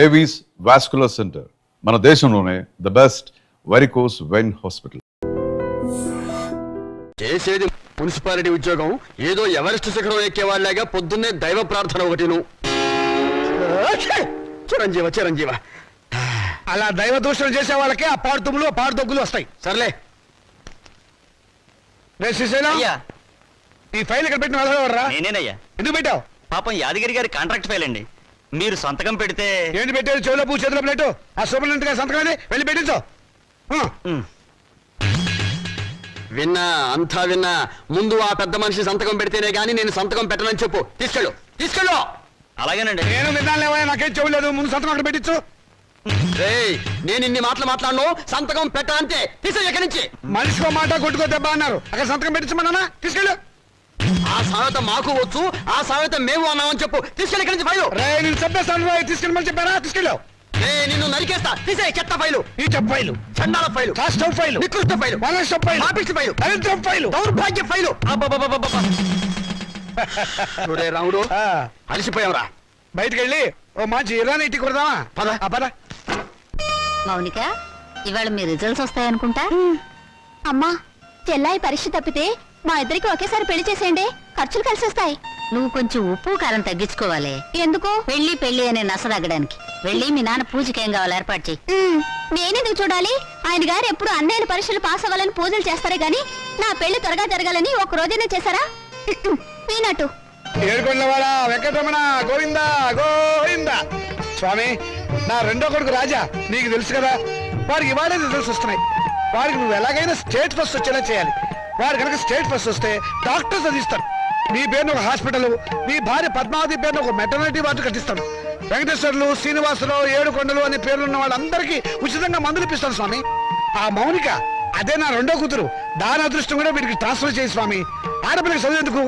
Avis vascular centre మన దేశంలోనే the best varicose vein hospital. చేసేది మున్సిపాలిటీ ఉద్యోగం, ఏదో ఎవరెస్ట్ శిఖరం ఎక్కేవాళ్ళగా పొద్దున్నే దైవ ప్రార్థన ఒకటిను. చిరంజీవ చిరంజీవ. అలా దైవ దూషణ చేసే వాళ్ళకి ఆ పాడుతుమ్ములు పాడుదొగ్గులు వస్తాయి. సర్లే. ఈ ఫైల్ ఇక్కడ పెట్టిన వెళ్ళరా? నేనేనయ్యా. ఎందుకు పెట్టావు? పాపం యాదగిరి గారి కాంట్రాక్ట్ ఫైల్ అండి. మీరు సంతకం పెడితే. ఏంటి పెట్టేది? చెవులో పూ చేతిలో ప్లేటు. ఆ సూపరింటెండెంట్ గారి సంతకం వెళ్ళి పెట్టించు. విన్నా, అంతా విన్నా. ముందు ఆ పెద్ద మనిషి సంతకం పెడితేనే గానీ నేను సంతకం పెట్టనని చెప్పు. తీసుకెళ్ళు తీసుకెళ్ళు. అలాగేనండి. నేను విన్నాలేవా? నాకేం చెవులేదు. ముందు సంతకం అక్కడ పెట్టించు. నేను ఇన్ని మాటలు మాట్లాడను. సంతకం పెట్టాలంటే తీసుకెళ్ళి ఎక్కడి నుంచి. మనిషికో మాట కొట్టుకో దెబ్బ అన్నారు. అక్కడ సంతకం పెట్టించమన్నా తీసుకెళ్ళు. ఆ సామెత మాకు వచ్చు, ఆ సామెత మేము అన్నామని చెప్పు. తీసుకెళ్ళి ఎక్కడి నుంచి ఫైలు. నేను చెప్పేస్తాను. తీసుకెళ్ళమని చెప్పారా? తీసుకెళ్ళు. నిన్ను నరికేస్తా. తీసే చెత్త ఫైలు, ఈ చెప్ ఫైలు, చండాల ఫైలు, కాస్ట్ ఫైలు, నికృష్ట ఫైలు, వనరుల ఫైలు, ఆఫీస్ ఫైలు, దరిద్రం ఫైలు, దౌర్భాగ్య ఫైలు. రాముడు అలసిపోయావురా. బయటికి వెళ్ళి ఓ మంచి ఇరానీ ఇంటికి కొడదామా? పద పద. మౌనిక, ఇవాళ మీ రిజల్ట్స్ వస్తాయనుకుంటా. అమ్మా, చెల్లాయి పరీక్ష తప్పితే మా ఇద్దరికి ఒకేసారి పెళ్లి చేసేయండి. ఖర్చులు కలిసి వస్తాయి. నువ్వు కొంచెం ఉప్పు కారం తగ్గించుకోవాలి. ఎందుకు? పెళ్లి పెళ్లి అనే నసదగ్గడానికి. వెళ్ళి మీ నాన్న పూజకి ఏం కావాలి ఏర్పాటు చెయ్యి. నేనెందుకు చూడాలి? ఆయన గారు ఎప్పుడు అన్నయ్య పరీక్షలు పాస్ అవ్వాలని పూజలు చేస్తారే గాని నా పెళ్లి త్వరగా జరగాలని ఒక రోజైనా చేశారా? మీనట్టు ఏడుకొండలవాడ వెంకటరమణ గోవిందా గోవిందా. స్వామి, నా రెండో కొడుకు రాజా నీకు తెలుసు కదా, వాడికి ఇవాళే రిజల్ట్స్ వస్తున్నాయి. వాడికి నువ్వు ఎలాగైనా స్టేట్ ఫస్ట్ వచ్చేలా చేయాలి. వాడు కనుక స్టేట్ ఫస్ట్ వస్తే డాక్టర్స్ చదివిస్తాను. నీ పేరును ఒక హాస్పిటల్, నీ భార్య పద్మావతి పేరును ఒక మెటర్నిటీ వార్డు కట్టిస్తాను. వెంకటేశ్వర్లు, శ్రీనివాసరావు, ఏడుకొండలు అనే పేర్లున్న వాళ్ళందరికీ ఉచితంగా మందులు ఇప్పిస్తాను స్వామి. ఆ మౌనిక, అదే నా రెండో కూతురు, దాని అదృష్టం కూడా వీడికి ట్రాన్స్ఫర్ చేయి స్వామి. ఆడపిల్లకి చదివేందుకు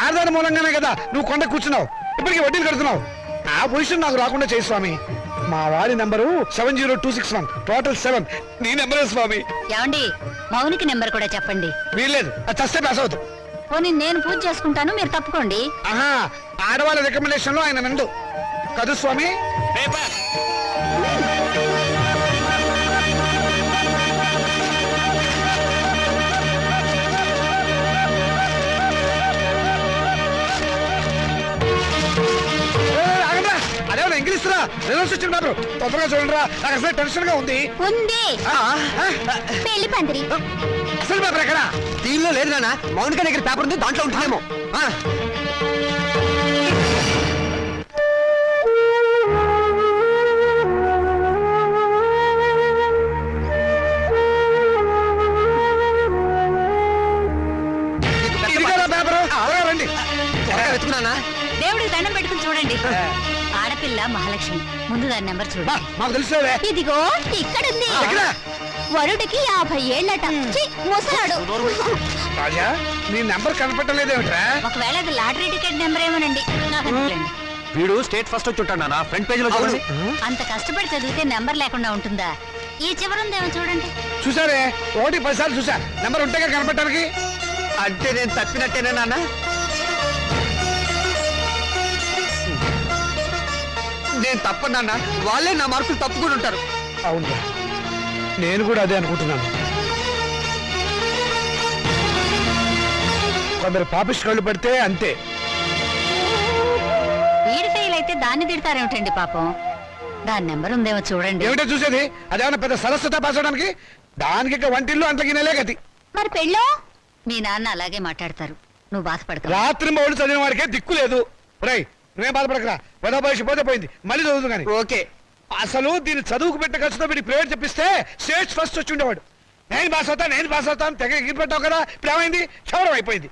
ఆడదాని మూలంగానే కదా నువ్వు కొండ కూర్చున్నావు, ఇప్పటికీ వడ్డీలు కడుతున్నావు. ఆ పొజిషన్ నాకు రాకుండా చేయి స్వామి. మా వాడి నంబరు 70261, టోటల్ 7. నీ నెంబరే స్వామి. ఏమండి, మౌనికి నెంబర్ కూడా చెప్పండి. వీల్లేదు, అది చస్తే పాస్ అవుతుంది. పోనీ నేను పూజ చేసుకుంటాను, మీరు తప్పుకోండి. ఆహా, ఆడవాళ్ళ రికమెండేషన్ లో ఆయన నందు కదు స్వామి. అదేమన్నా ఇంగ్లీష్ రా, రిజల్ట్స్ వచ్చిన పేపర్ తొందరగా చూడండి రా. నాకు అసలు టెన్షన్ గా ఉంది. పెళ్లి పందిరి అసలు పేపర్ ఎక్కడ? దీనిలో లేదు నాన్న. మౌనిక దగ్గర పేపర్ ఉంది, దాంట్లో ఉంటుందేమో. రండి, వెతుకున్నానా? దేవుడికి దండం పెట్టుకుని చూడండి. ఆడపిల్ల మహాలక్ష్మి. ముందు దాని నెంబర్ చూడండి. మాకు తెలుసులే. ఇదిగో ఇక్కడుంది. వరుడికి 50 ఏళ్ళట. ముసలాడు. రాజా, నీ నెంబర్ కనపడలేదేమిట్రా? ఒకవేళ అది లాటరీ టికెట్ నెంబర్ ఏమోనండి. నాకు అనుకోండి. వీడు స్టేట్ ఫస్ట్ వచ్చి ఉంటాడు నాన్న. ఫ్రంట్ పేజ్ లో చూడండి. అంత కష్టపడి చదివితే నెంబర్ లేకుండా ఉంటుందా? ఈ చివరుందేమో చూడండి. చూసారే, 1 10 సార్లు చూసా. నెంబర్ ఉంటేగా కనపడటానికి. అంటే నేను తప్పినట్టేనా నాన్న? నేను తప్పనన్నా, వాళ్ళే నా మార్కులు తప్పుకొని ఉంటారు. అవును, నేను కూడా అదే అనుకుంటున్నాను. కొందరు పాపిస్ట్ కళ్ళు పడితే అంతే. వీడి ఫెయిల్ అయితే దాన్ని తిడతారేమిటండి పాపం. దాని నెంబర్ ఉందేమో చూడండి. ఏమిటో చూసేది? అదేమన్నా పెద్ద సరస్వత పాస్ అవడానికి? దానికి ఇక వంటిల్లు అంట్లకి నెలే గతి. మరి పెళ్ళో? మీ నాన్న అలాగే మాట్లాడతారు. నువ్వు బాధపడతావు. రాత్రి మౌళ్ళు చదివిన వాడికే దిక్కు లేదు. రై, నువ్వేం బాధపడకరా. వెద భవిష్య పోతే పోయింది, మళ్ళీ చదువుతు కానీ. ఓకే. అసలు దీన్ని చదువుకు పెట్టే ఖర్చుతో వీడి ప్రైవేట్ చెప్పిస్తే స్టేట్ ఫస్ట్ వచ్చి ఉండేవాడు. నేను పాస్ అవుతాను తెగ ఎగిరిపెట్టావు కదా. ఇప్పుడు ఏమైంది? క్షవరం అయిపోయింది.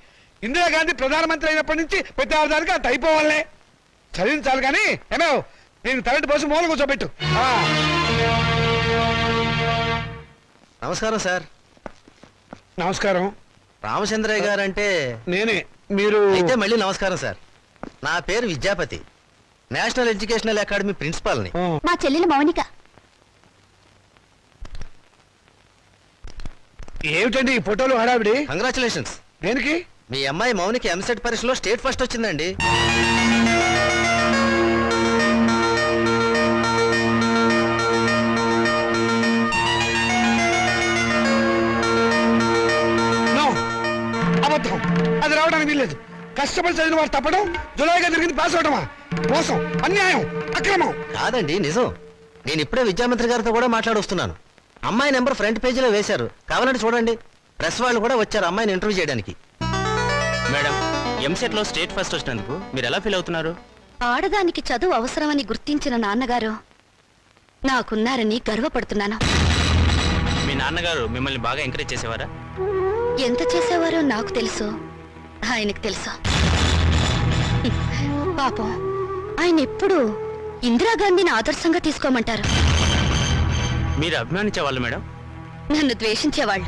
ఇందిరాగాంధీ ప్రధానమంత్రి అయినప్పటి నుంచి ప్రతి ఆధారానికి అంత అయిపోవాలనే. చదివించాలి కానీ ఏమో నేను తరటి పోసి మూల కూర్చోబెట్టు. నమస్కారం సార్. నమస్కారం. రామచంద్రయ్య గారు అంటే నేనే. మీరు అయితే మళ్ళీ నమస్కారం సార్. నా పేరు విద్యాపతి, నేషనల్ ఎడ్యుకేషనల్ అకాడమీ ప్రిన్సిపాల్ని. మా చెల్లెలు మౌనిక. ఏమిటండి ఈ ఫోటోలు హడావిడి? కంగ్రాచులేషన్స్. దేనికి? మీ అమ్మాయి మౌనికి ఎంసెట్ పరీక్షలో స్టేట్ ఫస్ట్ వచ్చిందండి. అవడానికి వీల్లేదు. కష్టపడి చదివిన వాడు తప్పడం, జులాయిగా తిరిగింది పాస్ అవడమా? మోసం, అన్యాయం, అక్రమం. కాదండి, నిజం. నేను ఇప్పుడే విద్యామంత్రి గారితో కూడా మాట్లాడొస్తున్నాను. అమ్మాయి నెంబర్ ఫ్రంట్ పేజీలో వేశారు, కావాలంటే చూడండి. ప్రెస్ వాళ్ళు కూడా వచ్చారు అమ్మాయిని ఇంటర్వ్యూ చేయడానికి. మేడం, ఎంసెట్ లో స్టేట్ ఫస్ట్ వచ్చినందుకు మీరు ఎలా ఫీల్ అవుతున్నారు? ఆడదానికి చదువు అవసరమని గుర్తించిన నాన్నగారు నాకున్నారని గర్వపడుతున్నాను. మీ నాన్నగారు మిమ్మల్ని బాగా ఎంకరేజ్ చేసేవారా? ఎంత చేసేవారో నాకు తెలుసు, ఆయనకు తెలుసు. పాపం ఆయన ఎప్పుడు ఇందిరాగాంధీని ఆదర్శంగా తీసుకోమంటారు. మీరు అభిమానించేవాళ్ళు మేడం? నన్ను ద్వేషించేవాళ్ళు.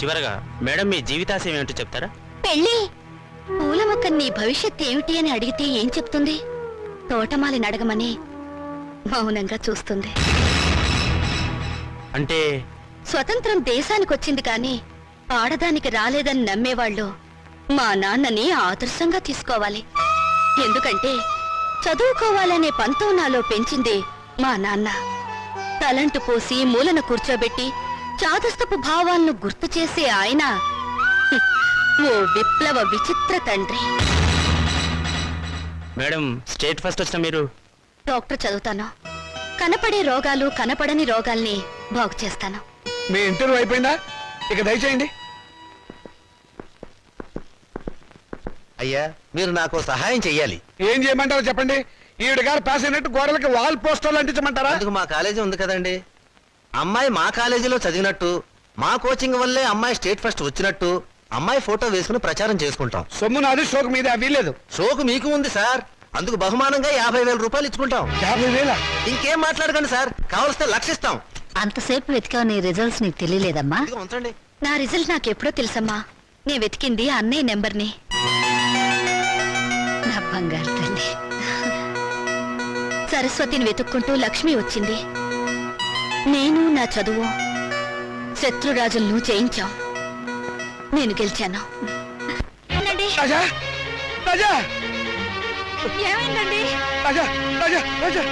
చివరగా మేడం మీ జీవితాశయం ఏమిటో చెప్తారా? పెళ్ళి. పూల మొక్క నీ భవిష్యత్ ఏమిటి అని అడిగితే ఏం చెప్తుంది? తోటమాలిని అడగమని మౌనంగా చూస్తుంది. అంటే స్వతంత్రం దేశానికి వచ్చింది కానీ ఆడదానికి రాలేదని నమ్మేవాళ్ళు మా నాన్నని ఆదర్శంగా తీసుకోవాలి. ఎందుకంటే చదువుకోవాలనే పంతం నాలో పెంచింది మా నాన్న. తలంటు పోసి మూలన కూర్చోబెట్టి చాదస్తపు భావాలను గుర్తు చేసే ఆయన ఓ విప్లవ విచిత్ర తండ్రి. మేడం, స్టేట్ ఫస్ట్ వచ్చిన మీరు డాక్టర్ చదువుతాను. కనపడే రోగాలు కనపడని రోగాల్ని బాగు చేస్తాను. మీ ఇంటర్వ్యూ అయిపోయిందా? ఇక దయచేయండి. అయ్యా, మీరు నాకు సహాయం చెయ్యాలి. ఏం చేయమంటారో చెప్పండి. ఈవిడ గారు పాస్ అయినట్టు గోడలకి వాల్ పోస్టర్లు అంటించమంటారా? అందుకు మా కాలేజీ ఉంది కదండి. అమ్మాయి మా కాలేజీలో చదివినట్టు, మా కోచింగ్ వల్లే అమ్మాయి స్టేట్ ఫస్ట్ వచ్చినట్టు అమ్మాయి ఫోటో వేసుకుని ప్రచారం చేసుకుంటాం. సొమ్ము నాది, షోకు మీద వీలేదు. షోకు మీకు ఉంది సార్, అందుకు బహుమానంగా 50,000 రూపాయలు ఇచ్చుకుంటాం. 50,000? ఇంకేం మాట్లాడకండి సార్, కావలిస్తే లక్షిస్తాం. అంతసేపు వెతికావు, నీ రిజల్ట్స్ నీకు తెలియలేదమ్మా? ఇదిగో ఉంచండి. నా రిజల్ట్ నాకెప్పుడో తెలుసమ్మా. నే వెతికింది అన్నయ్య నెంబర్ని. నా బంగారు తల్లి. సరస్వతిని వెతుక్కుంటూ లక్ష్మి వచ్చింది. నేను నా చదువు శత్రురాజులను జయించాం. నేను గెలిచాను. రాజా, రాజా, ఏమైందండి? రాజా, రాజా, రాజా,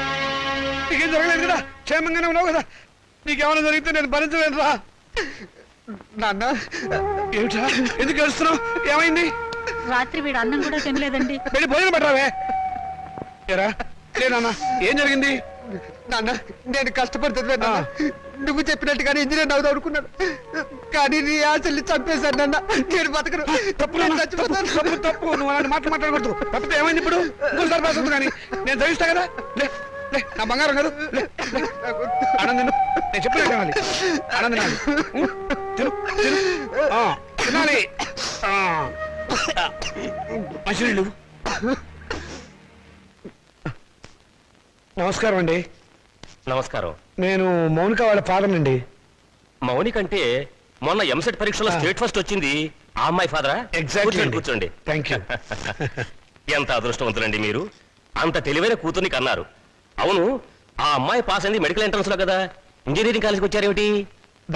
నీకేం జరగలేదు కదా? క్షేమంగానే ఉన్నావు కదా? నీకేమైనా జరిగితే నేను భరించలేను రా. నాన్న, ఏమిటా ఎందుకు ఏడుస్తున్నావు? ఏమైంది? రాత్రి వీడు అన్నం కూడా తినలేదండి. వెళ్ళి భోజనం పెట్టరావే. ఏరా, లేనా ఏం జరిగింది? నాన్న, నేను కష్టపడుతుంది నువ్వు చెప్పినట్టుగానే ఇంజనీర్ అవుదాం అనుకున్నాను, కానీ నీ ఆశల్ని చంపేశాను నాన్న. నేను బతకను. తప్పు నాన్న, తప్పు, తప్పు. నువ్వు అలాంటి మాటలు మాట్లాడకూడదు. తప్పితే ఏమైంది ఇప్పుడు? ఇంకోసారి పాస్ అవుతుంది కానీ నేను చదివిస్తా కదా. లే, లే, నా బంగారం కాదు. లే, లే. ఆనంద్, నేను చెప్పలేదు తినాలి. ఆనంద్ తినాలి. తిను, తిను. తినాలి. మంచినీళ్ళు. నమస్కారం అండి. నమస్కారం. నేను మౌనిక వాళ్ళ ఫాదర్ అండి. మౌనిక అంటే మొన్న ఎంసెట్ పరీక్షలో స్టేట్ ఫస్ట్ వచ్చింది ఆ అమ్మాయి ఫాదరా? ఎగ్జాక్ట్లీ. కూర్చోండి. Thank you. ఎంత అదృష్టవంతులండి మీరు, అంత తెలివైన కూతుర్ని కన్నారు. అవును, ఆ అమ్మాయి పాస్ అయింది మెడికల్ ఎంట్రన్స్ లో కదా, ఇంజనీరింగ్ కాలేజ్కి వచ్చారేమిటి?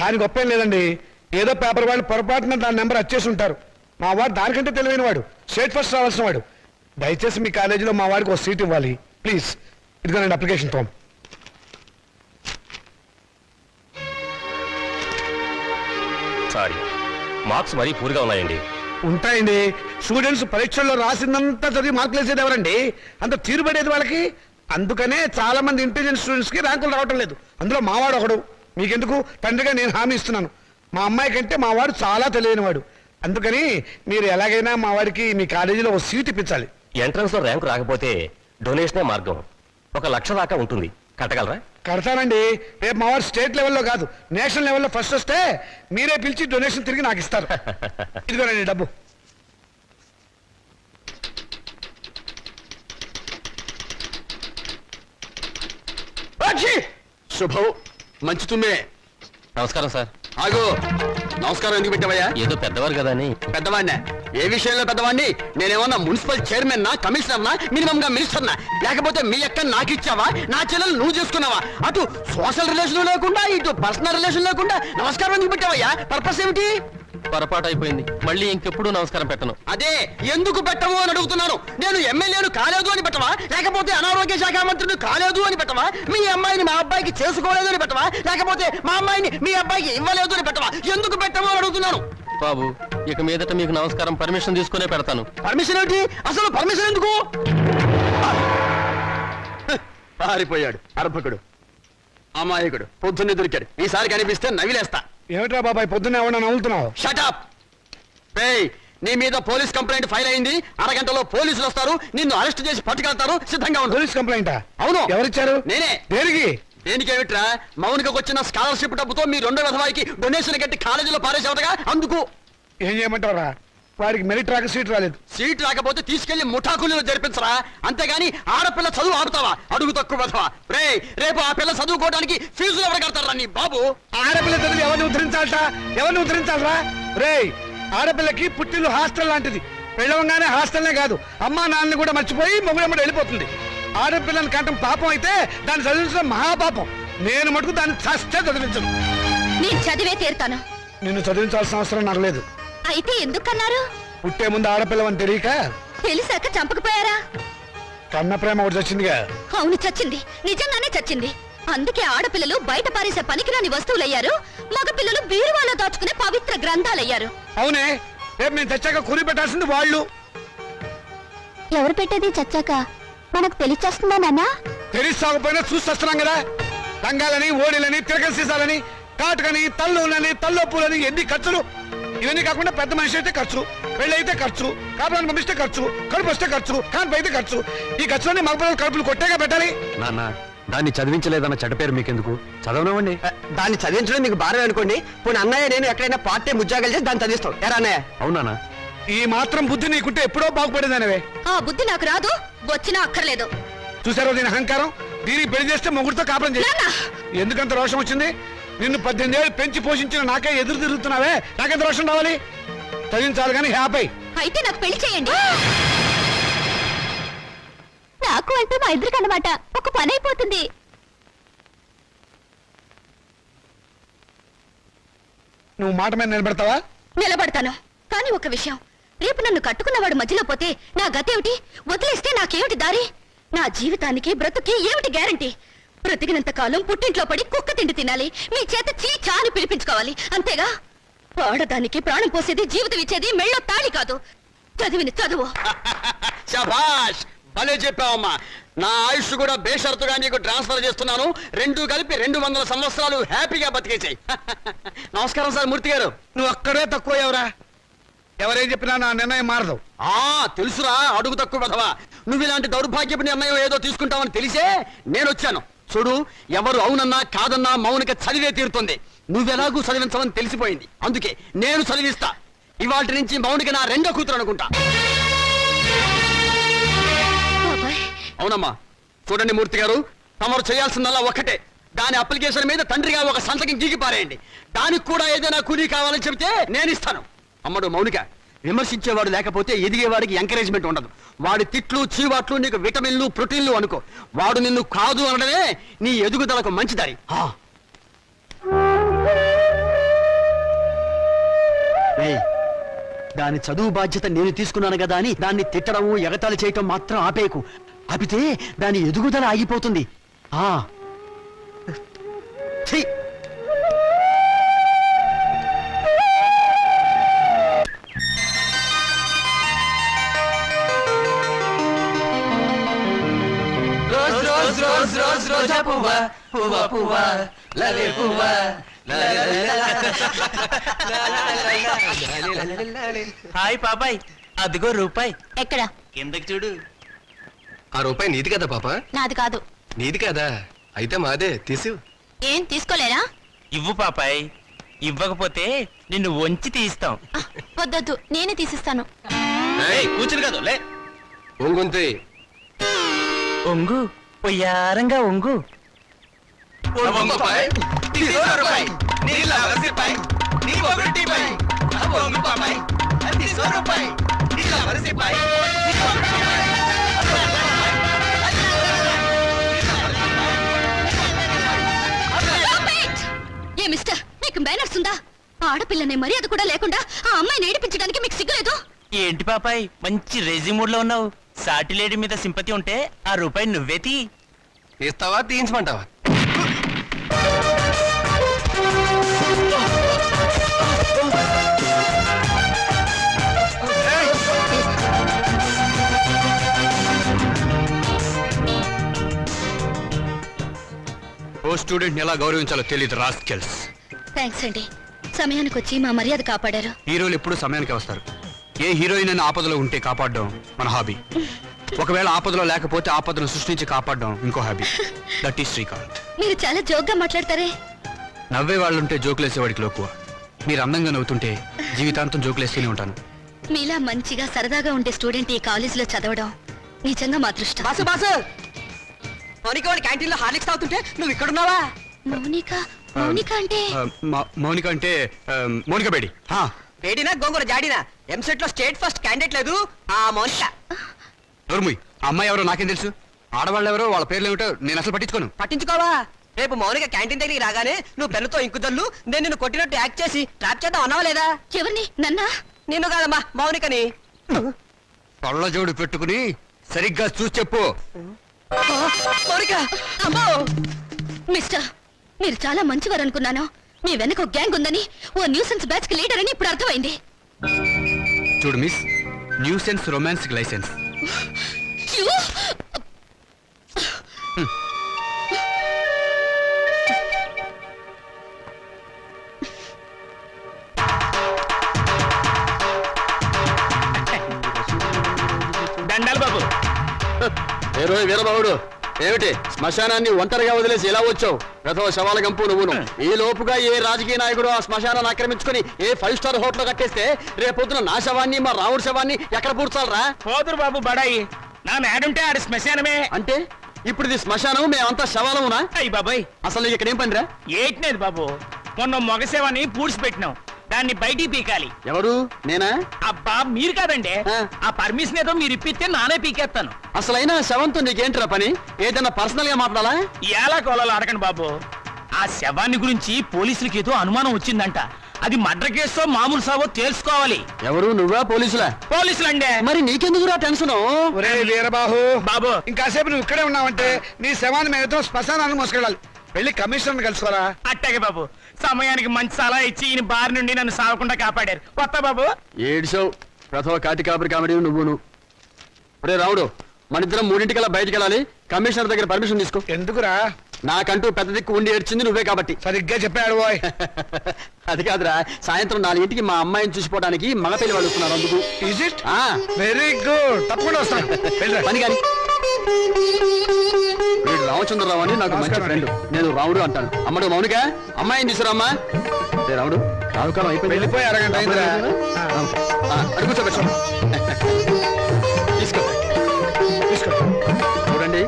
దాని గొప్ప ఏం లేదండి. ఏదో పేపర్ వాళ్ళు పొరపాటున దాని నెంబర్ వచ్చేసి ఉంటారు. మా వాడు దానికంటే తెలివైన వాడు, స్టేట్ ఫస్ట్ రావాల్సిన వాడు. దయచేసి మీ కాలేజీలో మా వాడికి ఒక సీట్ ఇవ్వాలి ప్లీజ్. ఇదిగోనండి అప్లికేషన్ ఫామ్. సారీ, మార్క్స్ మరీ పూర్గా ఉన్నాయండి. ఉంటాయండి. స్టూడెంట్స్ పరీక్షల్లో రాసిందంతా చదివి మార్కులు వేసేది ఎవరండి? అంత తీరుబడేది వాళ్ళకి. అందుకనే చాలా మంది ఇంటెలిజెంట్ స్టూడెంట్స్ కి ర్యాంకులు రావటం లేదు. అందులో మావాడు ఒకడు. మీకెందుకు, తండ్రిగా నేను హామీ ఇస్తున్నాను. మా అమ్మాయి కంటే మా వాడు చాలా తెలియని వాడు. అందుకని మీరు ఎలాగైనా మా వాడికి మీ కాలేజీలో ఒక సీట్ ఇప్పించాలి. ఎంట్రన్స్ లో ర్యాంకు రాకపోతే డొనేషనే మార్గం. 1,00,000 దాకా ఉంటుంది, కట్టగలరా? కడతానండి. రేపు మా వాడు స్టేట్ లెవెల్లో కాదు, నేషనల్ లెవెల్లో ఫస్ట్ వస్తే మీరే పిలిచి డొనేషన్ తిరిగి నాకు ఇస్తారు. ఇదిగోనండి డబ్బు. శుభం. మంచి తుమ్మే. నమస్కారం సార్. ఆగు. నమస్కారం ఎందుకు పెట్టావయ్యా? ఏదో పెద్దవారు కదా అని. పెద్దవాడినా? ఏ విషయంలో పెద్దవాడిని? నేనేమన్నా మున్సిపల్ చైర్మన్ నా, కమిషనర్ నా, మినిమం గా మినిస్టర్ నా? లేకపోతే మీ అక్క నాకు ఇచ్చావా, నా చెల్లెలు నువ్వు చేసుకున్నావా? అటు సోషల్ రిలేషన్ లేకుండా, ఇటు పర్సనల్ రిలేషన్ లేకుండా నమస్కారం ఎందుకు పెట్టావయ్యా? పర్పస్ ఏమిటి? పొరపాటు అయిపోయింది, మళ్ళీ ఇంకెప్పుడు నమస్కారం పెట్టను. అదే ఎందుకు పెట్టవు అని అడుగుతున్నాను. నేను ఎమ్మెల్యేను కాలేదు అని పెట్టవా, లేకపోతే అనారోగ్య శాఖ మంత్రిని కాలేదు అని పెట్టవా, మీ అమ్మాయిని మా అబ్బాయికి చేసుకోలేదు అని పెట్టవా, లేకపోతే మా అమ్మాయిని మీ అబ్బాయికి ఇవ్వలేదు అని పెట్టవా? ఎందుకు పెట్టవు అని అడుగుతున్నాను. బాబు ఇక మీదట మీకు నమస్కారం పర్మిషన్ తీసుకునే పెడతాను. పర్మిషన్ ఏమిటి? అసలు పర్మిషన్ ఎందుకు? పారిపోయాడు అర్భకుడు, అమాయకుడు, పొద్దున్నే దొరికాడు. ఈసారి కనిపిస్తే నవిలేస్తా. ఏమిట్రా బాబాయ్ పొద్దున్న ఏమన్నా నవ్వుతున్నావు? షటప్! నీ మీద పోలీస్ కంప్లైంట్ ఫైల్ అయింది. అరగంటలో పోలీసులు వస్తారు, నిన్ను అరెస్ట్ చేసి పట్టుకెళ్తారు. సిద్ధంగా ఉండు. పోలీస్ కంప్లైంటా? అవును. ఎవరిచ్చారు? నేనే. దేనికి? దేనికేమిట్రా, మౌనికకు వచ్చిన స్కాలర్షిప్ డబ్బుతో మీ రెండో విధవాయికి డొనేషన్ కట్టి కాలేజీలో పారేసేవటగా. అందుకు ఏం చేయమంటారా? వాడికి మెరిట్ రాక సీట్ రాలేదు. సీట్ రాకపోతే తీసుకెళ్లి ముఠాకులు జరిపించరా, అంతేగాని ఆడపిల్ల చదువు ఆడుతావా? అడుగు తక్కువ విధవా. రేపు ఆ పిల్ల చదువుకోవడానికి ఫీజులు ఎవరు కడతారా నీ బాబు? ఆడపిల్ల చదివి ఎవరిని ఉద్ధరించాలట? ఎవరిని ఉద్ధరించాలరా? రేయ్, ఆడపిల్లకి పుట్టిల్లు హాస్టల్ లాంటిది. పెళ్ళవగానే హాస్టల్నే కాదు, అమ్మా నాన్నని కూడా మర్చిపోయి మొగుడమ్మడి వెళ్ళిపోతుంది. ఆడపిల్లని కంటం పాపం అయితే దాన్ని చదివించడం మహాపాపం. నేను మటుకు దాన్ని చస్తే చదివించను. నేను చదివే తీరుతాను. నిన్ను చదివించాల్సిన అవసరం నాకు లేదు. అయితే ఎందుకన్నారు? పుట్టే ముందు ఆడపిల్లవని తెలియక తెలిసాక చంపకపోయారా? కన్న ప్రేమ ఒకటి వచ్చిందిగా. అవును, చచ్చింది. నిజంగానే చచ్చింది. అందుకే ఆడపిల్లలు బయట పారేసే పనికిరాని వస్తువులయ్యారు, మగపిల్లలు బీరువాలో దాచుకునే పవిత్ర గ్రంథాలయ్యారు. అవునే, రేపు నేను తెచ్చాక కురి పెట్టాల్సింది వాళ్ళు. ఎవరు పెట్టేది చచ్చాక మనకు తెలిచేస్తుందా నాన్న? తెలిసాకపోయినా చూస్తున్నాం కదా. రంగాలని, ఓడిలని, తిరగల సీసాలని, కాటుకని, తల్లులని, తల్లొప్పులని, ఎన్ని ఖర్చులు. ఇవన్నీ కాకుండా పెద్ద మనిషి అయితే ఖర్చు, పెళ్ళైతే ఖర్చు, కాపురాన్ని పంపిస్తే ఖర్చు, కడుపు వస్తే ఖర్చు, కాన్పు అయితే ఖర్చు. ఈ ఖర్చులన్నీ మగపిల్లలు కడుపులు కొట్టేగా పెట్టాలి. నాన్న, దాన్ని చదివించలేదన్న చెడ్డ పేరు మీకెందుకు? చదవనివ్వండి. దాన్ని చదివించడం మీకు భారం అనుకోండి. పోనీ అన్నయ్య నేను ఎక్కడైనా పార్ట్ టైం ఉద్యోగాలు చేసి దాన్ని చదివిస్తాం. ఎరా అన్నయ్య? అవునా? ఈ మాత్రం బుద్ధి నీకుంటే ఎప్పుడో బాగుపడేదానివే. ఆ బుద్ధి నాకు రాదు, వచ్చినా అక్కర్లేదు. చూసారో దీని అహంకారం? దీనికి పెళ్లి చేస్తే మొగుడితో కాపురం చేసి నాన్న! ఎందుకంత రోషం వచ్చింది? నిన్ను 18 ఏళ్ళు పెంచి పోషించిన నాకే ఎదురు తిరుగుతున్నావే, నాకెంత రోషం రావాలి? చదివించాలి కానీ హ్యాపీ. అయితే నాకు పెళ్లి చేయండి. నాకు అంటే మా ఇద్దరికి అన్నమాట ఒక పని అయిపోతుంది. నువ్వు మాట మీద నిలబెడతావా? నిలబడతాను. కానీ ఒక విషయం, రేపు నన్ను కట్టుకున్నవాడు మధ్యలో పోతే నా గతేమిటి? వదిలేస్తే నాకేమిటి దారి? నా జీవితానికి బ్రతుకి ఏమిటి గ్యారంటీ? బ్రతికినంత కాలం పుట్టింట్లో పడి కుక్క తిండి తినాలి, మీ చేత చీచా అని పిలిపించుకోవాలి, అంతేగా? ఆడదానికి ప్రాణం పోసేది, జీవితం ఇచ్చేది మెళ్ళో తాళి కాదు, చదివిన చదువు. శభాష్, భలే చెప్పావమ్మా. నా ఆయుష్ కూడా బేషరతుగా నీకు ట్రాన్స్ఫర్ చేస్తున్నాను. రెండు కలిపి 200 సంవత్సరాలు హ్యాపీగా బతికేసాయి. నమస్కారం సార్ మూర్తి గారు. నువ్వు అక్కడే తక్కువ ఎవరా? ఎవరేం చెప్పినా నా నిర్ణయం మారదు. తెలుసురా, అడుగు తక్కువ బదవా. నువ్వు ఇలాంటి దౌర్భాగ్యపు నిర్ణయం ఏదో తీసుకుంటావని తెలిసే నేను వచ్చాను. చూడు, ఎవరు అవునన్నా కాదన్నా మౌనిక చదివే తీరుతుంది. నువ్వెలాగూ చదివించమని తెలిసిపోయింది, అందుకే నేను చదివిస్తా. ఇవాటి నుంచి మౌనిక నా రెండో కూతురు అనుకుంటా. అవునమ్మా. చూడండి మూర్తి గారు, తమరు చేయాల్సిందల్లా ఒక్కటే. దాని అప్లికేషన్ మీద తండ్రిగా ఒక సంతకం గీకి పారేయండి. దానికి కూడా ఏదైనా కూలీ కావాలని చెబితే నేను ఇస్తాను. అమ్మడు మౌనిక, విమర్శించేవాడు లేకపోతే ఎదిగేవాడికి ఎంకరేజ్మెంట్ ఉండదు. వాడి తిట్లు, చీవాట్లు నీకు విటమిన్లు, ప్రోటీన్లు అనుకో. వాడు నిన్ను కాదు అనడమే నీ ఎదుగుదలకు మంచిదారి. దాని చదువు బాధ్యత నేను తీసుకున్నాను కదా అని దాన్ని తిట్టడం, ఎగతాళి చేయటం మాత్రం ఆపేయకు. ఆపితే దాని ఎదుగుదల ఆగిపోతుంది. ఛీ! హాయ్ పాపాయ్, అదిగో రూపాయి. ఎక్కడ? కిందకి చూడు. ఆ రూపాయి నీది కదా పాప? నాది కాదు. నీది కదా? అయితే మాదే, తీసు. ఏం తీసుకోలేరా? ఇవ్వు పాపాయ్, ఇవ్వకపోతే నిన్ను వంచి తీస్తాం. వద్దొద్దు, నేనే తీసిస్తాను. కూర్చుని కాదు లే. ఒంగుంతే. ఒంగు, పొయ్యారంగా ఒంగు. ఏ మిస్టర్, మీకు మేనర్స్ ఉందా? ఆడపిల్లనే మర్యాద కూడా లేకుండా ఆ అమ్మాయిని ఏడిపించడానికి మీకు సిగ్గులేదు? ఏంటి పాపాయ్, మంచి రేజీ మూడ్ లో ఉన్నావు. సాటి లేడీ మీద సింపతి ఉంటే ఆ రూపాయి నువ్వే తీ. తీస్తావా, తీయించమంటావా? ఓ స్టూడెంట్ ఎలా గౌరవించాలో తెలియదు రాస్కెల్స్. థ్యాంక్స్ అండి, సమయానికి వచ్చి మా మర్యాద కాపాడారు. హీరోలు ఎప్పుడు సమయానికి వస్తారు. ఏ హీరోయిన్ అయినా ఆపదలో ఉంటే కాపాడడం మన హాబీ. ఒకవేళ ఆపదలో లేకపోతే ఆపదను సృష్టించి కాపాడడం ఇంకో హాబీ. That is Srikanth. మీరు చాలా జోక్గా మాట్లాడతారే. నవ్వే వాళ్ళుంటే జోకులేసేవాడికి లోకువ. మీరు అందంగా నవ్వుతుంటే జీవితాంతం జోకులేస్తూనే ఉంటాను. మీలా మంచిగా సరదాగా ఉండే స్టూడెంట్ ఈ కాలేజీలో చదవడం నిజంగా మా అదృష్టం. బాసు బాసు మౌనిక వాడి క్యాంటీన్ లో హార్లిక్స్ తాగుతుంటే నువ్వు ఇక్కడ ఉన్నావా? మౌనిక మౌనిక అంటే మౌనిక అంటే మౌనిక బేడి. వేడినా గోంగూర జాడినా ఎంసెట్ లో స్టేట్ ఫస్ట్ క్యాండిడేట్ లేదు ఆ మౌనిక. నోర్ముయ్, ఆ అమ్మాయి ఎవరో నాకేం తెలుసు. ఆడవాళ్ళు ఎవరో వాళ్ళ పేర్లు ఏమిటో నేను అసలు పట్టించుకోను. పట్టించుకోవా? రేపు మౌనిక క్యాంటీన్ దగ్గరికి రాగానే నువ్వు పెన్నుతో ఇంకుదల్లు నేను నిన్ను కొట్టినట్టు యాక్ట్ చేసి ట్రాప్ చేద్దాం అన్నావా లేదా? ఎవరిని? నన్నా? నిన్ను కాదమ్మా మౌనికని. పళ్ళ జోడు పెట్టుకుని సరిగ్గా చూసి చెప్పు. మౌనిక అమ్మో! మిస్టర్, మీరు చాలా మంచివారు అనుకున్నాను. మీ వెనక ఒక గ్యాంగ్ ఉందని, ఓ న్యూసెన్స్ బ్యాచ్ కి లీడర్ అని ఇప్పుడు అర్థమైంది. చూడు miss, nuisance romance license. You? దండాలు బాబు. ఏ రోజు వీరబాబుడు, ఏమిటి శ్మశానాన్ని ఒంటరిగా వదిలేసి ఎలా వచ్చావు? గత శవాల గంపు నువ్వును. ఈ లోపుగా ఏ రాజకీయ నాయకుడు ఆ శ్మశానాన్ని ఆక్రమించుకుని ఏ 5 స్టార్ హోటల్ కట్టేస్తే రేపొద్దున నా శవాన్ని మా రాముడి శవాన్ని ఎక్కడ పూడ్చాలరా? పోదురు బాబు బడాయి. నా మేడుంటే ఆడి శ్మశానమే. అంటే ఇప్పుడు ఇది శ్మశానం, మేమంతా శవాలమునా? అయ్యి బాబాయ్, అసలు నీకు ఇక్కడ ఏం పనిరా? ఏట్నేది బాబు, మొన్న మొగసేవని పూడ్చిపెట్టినాం, దాన్ని బయటికి పీకాలి. ఎవరు? నేనా? అబ్బా మీరు కాదండి. ఆ పర్మిషన్ ఏదో మీరు ఇప్పిస్తే నానే పీకేస్తాను. అసలైనా శవంతో నీకేంట్రా పని? ఏదైనా పర్సనల్ గా మాట్లాడాలా? ఎలా కోలాలు అడగండి బాబు. ఆ శవాన్ని గురించి పోలీసులకి ఏదో అనుమానం వచ్చిందంట. అది మర్డర్ కేసో మామూలు సావో తెలుసుకోవాలి. ఎవరు? నువ్వా పోలీసులా? పోలీసులండే. మరి నీకెందుకురా టెన్షన్? ఒరే వీరబాహు బాబు, ఇంకాసేపు నువ్వు ఇక్కడే ఉన్నావంటే నీ శవాన్ని మేము శ్మశానాన్ని మోసుకెళ్ళాలి. వెళ్ళి కమిషనర్ కలుసుకోరా. అట్టాగే బాబు, సమయానికి మంచి సలహా ఇచ్చి ఈయన బారి నుండి నన్ను సాగకుండా కాపాడారు. కొత్త బాబు. ఏడ్చావు ప్రథమ కాటి కాపరి కామెడీ నువ్వును. ఒరే రావుడు, మన ఇద్దరం 3:00 బయటికి వెళ్ళాలి. కమిషనర్ దగ్గర పర్మిషన్ తీసుకో. ఎందుకురా? నాకంటూ పెద్ద దిక్కు ఉండి ఏడ్చింది నువ్వే కాబట్టి. సరిగ్గా చెప్పాడు బాయ్. అది కాదురా, సాయంత్రం 4:00కి మా అమ్మాయిని చూసిపోవడానికి మగ పిల్లలు అడుగుతున్నారు. అందుకు ఈజ్ ఇట్? వెరీ గుడ్, తప్పకుండా వస్తాను. వెళ్ళరా. పని కానీ. వీడు రామచంద్రరావు అని నాకు మంచి ఫ్రెండ్. నేను రావుడు అంటాను. అమ్మడు మౌనిక, అమ్మాయిని తీసుకురామ్మా. రావుడు, రావుకాలం అయిపోయింది. వెళ్ళిపోయి అరగంట అయిందిరా. అడుగు కూర్చో. తీసుకో తీసుకో. చూడండి,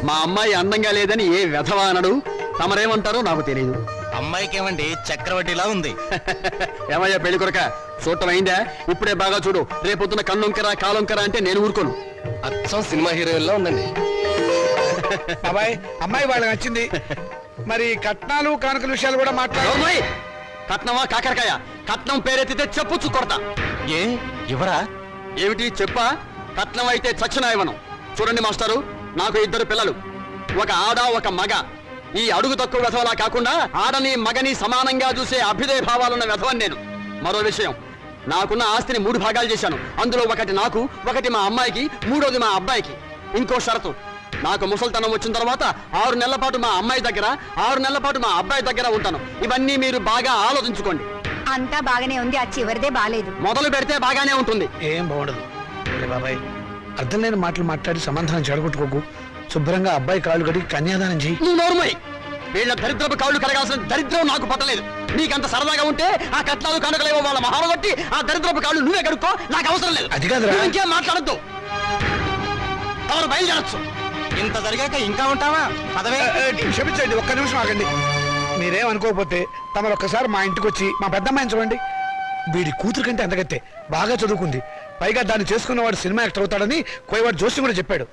మా అమ్మాయి అందంగా లేదని ఏ వెధవా అనడు. తమరేమంటారో నాకు తెలియదు. అమ్మాయికి ఏమండి చక్రవడ్డీలా ఉంది. ఏమయ్యా పెళ్లి కొరక, చూడటం అయిందా? ఇప్పుడే బాగా చూడు. రేపొద్దున కన్నొంకరా కాలొంకరా అంటే నేను ఊరుకోను. అచ్చం సినిమా హీరోయిన్లా ఉందండి. బాబాయ్, అమ్మాయి వాళ్ళకి నచ్చింది. మరి కట్నాలు కానుకల విషయాలు కూడా మాట్లాడు. నోర్మోయ్! కట్నమా కాకరకాయ? కట్నం పేరెత్తితే చెప్పుచ్చు కొడతా. ఏ ఎవరా? ఏమిటి చెప్పా? కట్నం అయితే చచ్చిన ఇవ్వను. చూడండి మాస్టారు, నాకు 2 పిల్లలు, ఒక ఆడ ఒక మగ. ఈ అడుగు తక్కువ వెధవలా కాకుండా ఆడని మగని సమానంగా చూసే అభ్యుదయ భావాలున్న వెధవని నేను. మరో విషయం, నాకున్న ఆస్తిని 3 భాగాలు చేశాను. అందులో ఒకటి నాకు, ఒకటి మా అమ్మాయికి, 3వది మా అబ్బాయికి. ఇంకో షరతు, నాకు ముసల్తనం వచ్చిన తర్వాత 6 నెలల పాటు మా అమ్మాయి దగ్గర, 6 నెలల పాటు మా అబ్బాయి దగ్గర ఉంటాను. ఇవన్నీ మీరు బాగా ఆలోచించుకోండి. అంతా బాగానే ఉంది, ఆ చివరిదే బాలేదు. మొదలు పెడితే బాగానే ఉంటుంది. ఏం బాగుండదు. బాబాయ్, అర్థం లేని మాటలు మాట్లాడి సమాధానం చెడగొట్టుకోకు. శుభ్రంగా అబ్బాయి కాళ్ళు కడిగి కన్యాదానం చెయ్యి. నువ్వు నోరుమోయ్! వీళ్ళ దరిద్రపు కాళ్ళు కడగాల్సిన దరిద్రం నాకు పట్టలేదు. నీకంత సరదాగా ఉంటే ఆ కట్నాలు కనుకలేవో వాళ్ళ మహాలు కొట్టి ఆ దరిద్రపు కాళ్ళు నువ్వే కడుక్కో, నాకు అవసరం లేదు. అది కాదురా. నువ్వు ఇంకేం మాట్లాడద్దు. ఎవరు బయలుదేరచ్చు. ఇంత జరిగాక ఇంకా ఉంటావా? పదవే. క్షమించండి, ఒక్క నిమిషం ఆగండి. మీరేం అనుకోకపోతే తమరు ఒక్కసారి మా ఇంటికి వచ్చి మా పెద్దమ్మాయిని చూడండి. వీడి కూతురు కంటే అంతకత్తే బాగా చదువుకుంది. పైగా దాన్ని చేసుకున్నవాడు సినిమా యాక్టర్ అవుతాడని కోయవాడు జోషి కూడా చెప్పాడు.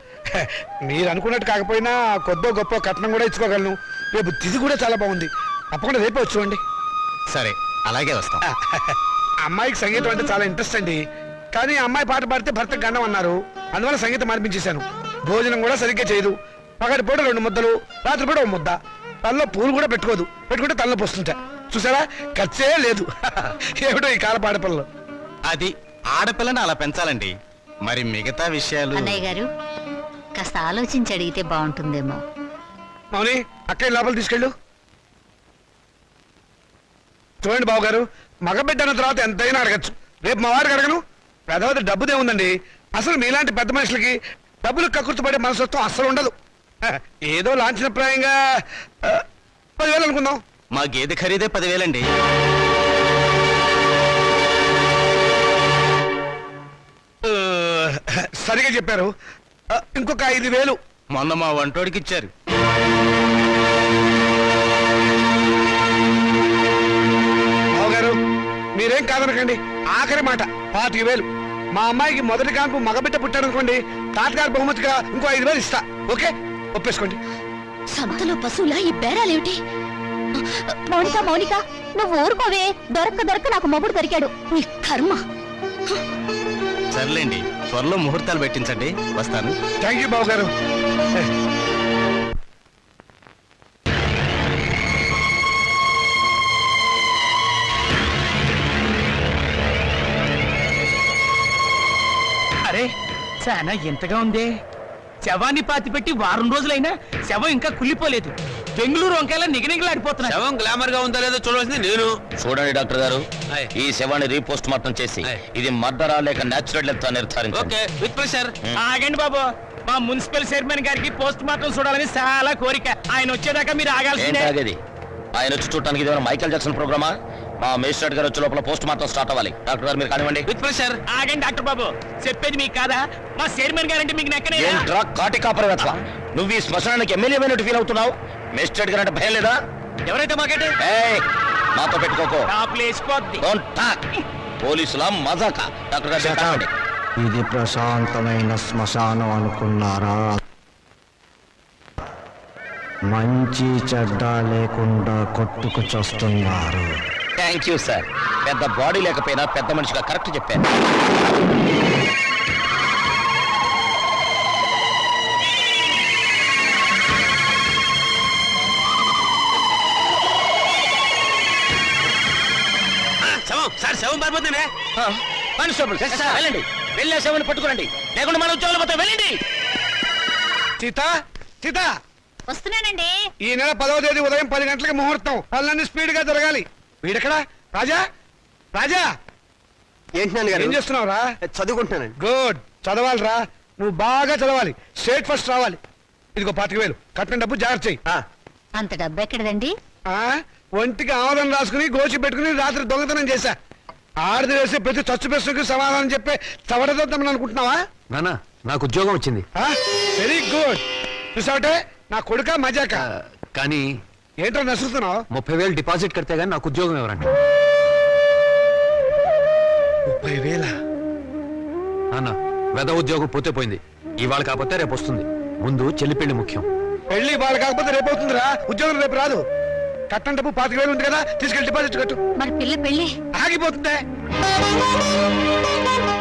మీరు అనుకున్నట్టు కాకపోయినా కొద్దో గొప్ప కట్నం కూడా ఇచ్చుకోగలను. రేపు తిది కూడా చాలా బాగుంది. తప్పకుండా రేపే వచ్చుకోండి. సరే, అలాగే వస్తాం. అమ్మాయికి సంగీతం అంటే చాలా ఇంట్రెస్ట్ అండి. కానీ అమ్మాయి పాట పాడితే భర్తకు గండం అన్నారు. అందువల్ల సంగీతం మార్పించేశాను. భోజనం కూడా సరిగ్గా చేయదు. పగటి పూట 2 ముద్దలు, రాత్రి పూట 1 ముద్ద. తల్లో పూలు కూడా పెట్టుకోదు. పెట్టుకుంటే తల్లో పోస్తుంటా. చూసారా, ఖర్చే లేదు. ఏమిటో ఈ కాల పాడపిల్లలు. అది ఆడపిల్లని అలా పెంచాలండి. మరి మిగతా విషయాలు అన్నయ్య గారు, కాస్త ఆలోచించి అడిగితే బాగుంటుందేమో. మౌని అక్కడి లోపల తీసుకెళ్ళు. చూడండి బాబు గారు, మగబిడ్డ అన్న తర్వాత ఎంతైనా అడగచ్చు. రేపు మా వారికి అడగను. పెద్దవది డబ్బుదే ఉందండి. అసలు మీలాంటి పెద్ద మనుషులకి డబ్బులు కక్కుర్తిపడే మనసత్వం అస్సలు ఉండదు. ఏదో లాంఛనప్రాయంగా 10,000 అనుకుందాం. మా గేదె ఖరీదే 10,000 అండి. సరిగా చెప్పారు. ఇంకొక 5,000. మొన్న మా వంటోడికి ఇచ్చారు. బావగారు మీరేం కాదనకండి. ఆఖరి మాట 25,000. మా అమ్మాయికి మొదటి కాన్పు మగబిడ్డ పుట్టాడు అనుకోండి, తాతగారు బహుమతిగా ఇంకో 5,000 ఇస్తా. ఓకే, ఒప్పేసుకోండి. సంతలో పశువులా ఈ బేరాలేమిటి? మౌనిక మౌనిక, నువ్వు ఊరుకోవే. దొరక్క నాకు మొగుడు దొరికాడు. నీ కర్మ. సర్లేండి, త్వరలో ముహూర్తాలు పెట్టించండి. వస్తాను. థ్యాంక్ యూ బావగారు. అరే చాలా ఎంతగా ఉంది. శవాన్ని పాతి పెట్టి వారం రోజులైనా శవం ఇంకా కుళ్ళిపోలేదు. బెంగళూరు వంకాయలా నిగనిగలాడిపోతున్నా. శవం గ్లామర్ గా ఉందా లేదో చూడవలసింది నేను. చూడండి డాక్టర్ గారు, ఈ శవాన్ని రీపోస్ట్ మార్టం చేసి ఇది మర్డరా లేక నేచురల్ డెత్ నిర్ధారించండి. With pressure. ఆగండి బాబు, మా మున్సిపల్ చైర్మన్ గారికి పోస్ట్ మార్టం చూడాలని చాలా కోరిక. ఆయన వచ్చేదాకా మీరు ఆగాల్సిందే. ఏంటి ఆగేది? ఆయన వచ్చి చూడటానికి ఇది మైకేల్ జాక్సన్ ప్రోగ్రామా? మా మేజిస్ట్రేట్ గారు వచ్చే లోపల పోస్ట్ మార్టం స్టార్ట్ అవ్వాలి. డాక్టర్ గారు మీరు కానివ్వండి. With pressure. ఆగండి డాక్టర్ బాబు, చెప్పేది మీకు కాదా? మా చైర్మన్ గారంటే మీకు నెక్కనే. ఏంట్రా కాటి కాపరవేత్వ, నువ్వు ఈ శ్మశానానికి ఎమ్మెల్యే అయినట్టు ఫీల్ అవుతున్నావు? మేజిస్ట్రేట్ గారు అంటే భయం లేదా? ఎవరైతే మాకంటే ఏయ్, మాతో పెట్టుకోకో. నా ప్లేస్ పోద్ది. Don't talk. పోలీసుల మజాక. డాక్టర్ గారు మీరు కానివ్వండి. ఇది ప్రశాంతమైన శ్మశానం అనుకున్నారా? మంచి చెడ్డ లేకుండా కొట్టుకు చస్తున్నారు. Thank you sir. పెద్ద బాడీ లేకపోయినా పెద్ద మనిషిగా కరెక్ట్ చెప్పారు. శవం సార్, శవం పారిపోతుందే. కానిస్టేబుల్ వెళ్ళండి, వెళ్ళే శవాన్ని పట్టుకోండి, లేకుండా మన ఉద్యోగాలు పోతే వెళ్ళండి. సీత సీత, వస్తున్నానండి. ఈ నెల 10వ తేదీ ఉదయం 10 గంటలకు ముహూర్తం. పనులన్నీ స్పీడ్ గా జరగాలి. వీడెక్కడా? రాజా, రాజా ఏంటి నాన్నగారు? ఏం చేస్తున్నావురా? చదువుకుంటున్నానండి. గుడ్, చదవాలిరా. నువ్వు బాగా చదవాలి, స్టేట్ ఫస్ట్ రావాలి. ఇదిగో 25,000 కట్టిన డబ్బు జాగ్రత్త చెయ్యి. అంత డబ్బు ఎక్కడదండి? ఒంటికి ఆమోదం రాసుకుని గోచి పెట్టుకుని రాత్రి దొంగతనం చేశా. ఆడది వేసే ప్రతి చచ్చు ప్రశ్నకు సమాధానం చెప్పే చవడదొద్దామని అనుకుంటున్నావా? నాన్న, నాకు ఉద్యోగం వచ్చింది. Very good. చూసావటే నా కొడుక మజాక. కానీ ఏంటో నసులుతున్నావు? 30,000 డిపాజిట్ కడితే గానీ నాకు ఉద్యోగం ఎవరండి? 30,000? నాన్న, వెద ఉద్యోగం పోతే పోయింది. ఇవాళ కాకపోతే రేపు వస్తుంది. ముందు చెల్లి పెళ్లి ముఖ్యం. పెళ్లి వాళ్ళు కాకపోతే రేపు అవుతుందిరా. ఉద్యోగం రేపు రాదు. కట్టం డబ్బు 25,000 ఉంది కదా, తీసుకెళ్లి డిపాజిట్ కట్టు. మరి పిల్ల పెళ్ళి ఆగిపోతుందే.